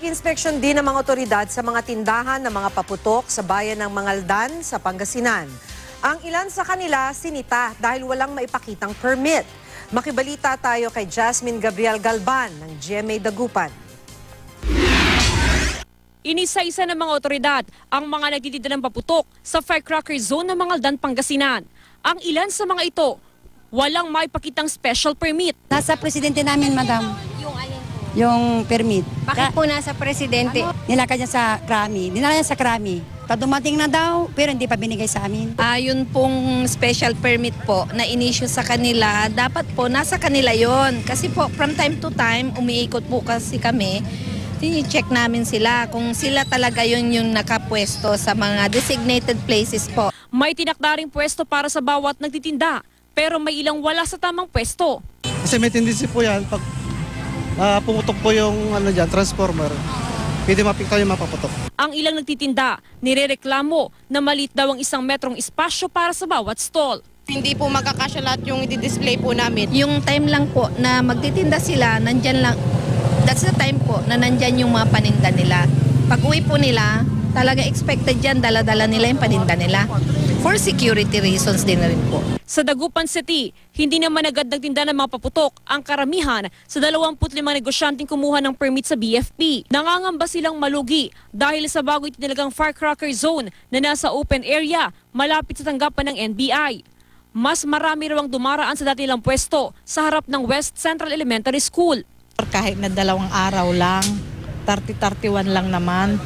Nag-inspeksyon din ng mga otoridad sa mga tindahan ng mga paputok sa bayan ng Mangaldan sa Pangasinan. Ang ilan sa kanila sinita dahil walang maipakitang permit. Makibalita tayo kay Jasmine Gabriel Galban ng GMA Dagupan. Inisa-isa ng mga otoridad ang mga nagtitinda ng paputok sa firecracker zone ng Mangaldan, Pangasinan. Ang ilan sa mga ito, walang maipakitang special permit. Nasa presidente namin, madam. Yung permit. Bakit po nasa presidente? Nilakad niya sa Krami. Dinala niya sa Krami. Dumating na daw, pero hindi pa binigay sa amin. Yun pong special permit po na in-issue sa kanila, dapat po nasa kanila yon. Kasi po from time to time, umiikot po kasi kami, i-check namin sila kung sila talaga yun yung nakapwesto sa mga designated places po. May tinakdaring pwesto para sa bawat nagtitinda, pero may ilang wala sa tamang pwesto. Kasi may tendency po yan, pag pumutok po yung transformer, pwede mapikta yung mapaputok. Ang ilang nagtitinda, nirereklamo na maliit daw ang 1 metrong espasyo para sa bawat stall. Hindi po magkakasya lahat yung i-display po namin. Yung time lang po na magtitinda sila, nandyan lang, that's the time po na nandyan yung mga paninda nila. Pag uwi po nila, talaga expected dyan, dala-dala nila yung paninda nila. For security reasons din rin po. Sa Dagupan City, hindi naman agad nagtinda ng mga paputok ang karamihan sa 25 negosyanteng kumuha ng permit sa BFP. Nangangamba silang malugi dahil sa bago itinilagang firecracker zone na nasa open area malapit sa tanggapan ng NBI. Mas marami raw ang dumaraan sa dati nilang pwesto sa harap ng West Central Elementary School. Kahit na 2 araw lang, 30-31 lang naman.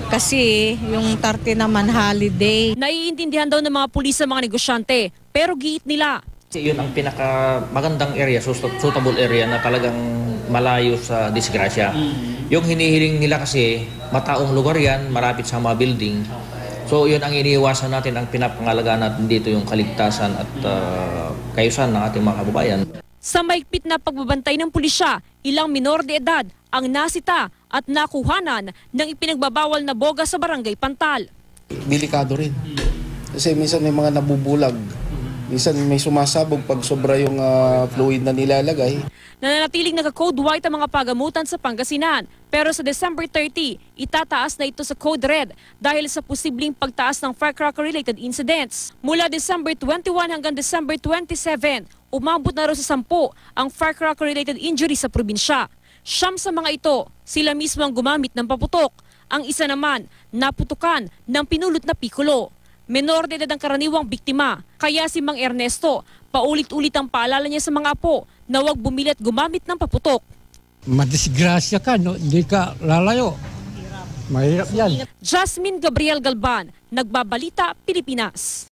Kasi yung 30 naman holiday. Naiintindihan daw ng mga pulis sa mga negosyante, pero giit nila. Yun ang pinakamagandang area, suitable area na talagang malayo sa disgrasya. Yung hinihiling nila kasi, mataong lugar yan, marapit sa mga building. So yun ang iniiwasan natin, ang pinapangalagaan natin dito yung kaligtasan at kayusan ng ating mga kababayan. Sa maigpit na pagbabantay ng pulisya, ilang minor de edad ang nasita at nakuhanan ng ipinagbabawal na boga sa Barangay Pantal. Delikado rin. Kasi minsan may mga nabubulag. Minsan may sumasabog pag sobra yung fluid na nilalagay. Nananatiling naka-code white ang mga pagamutan sa Pangasinan. Pero sa December 30, itataas na ito sa code red dahil sa posibleng pagtaas ng firecracker-related incidents. Mula December 21 hanggang December 27, umabot na raw sa 10 ang firecracker-related injury sa probinsya. 9 sa mga ito, sila mismo ang gumamit ng paputok. Ang isa naman, naputukan ng pinulot na pikulo. Menor de edad ang karaniwang biktima, kaya si Mang Ernesto, paulit-ulit ang paalala niya sa mga apo na huwag bumili at gumamit ng paputok. Madisgrasya ka, no? Hindi ka lalayo. Mahirap yan. Jasmine Gabriel Galban, Nagbabalita, Pilipinas.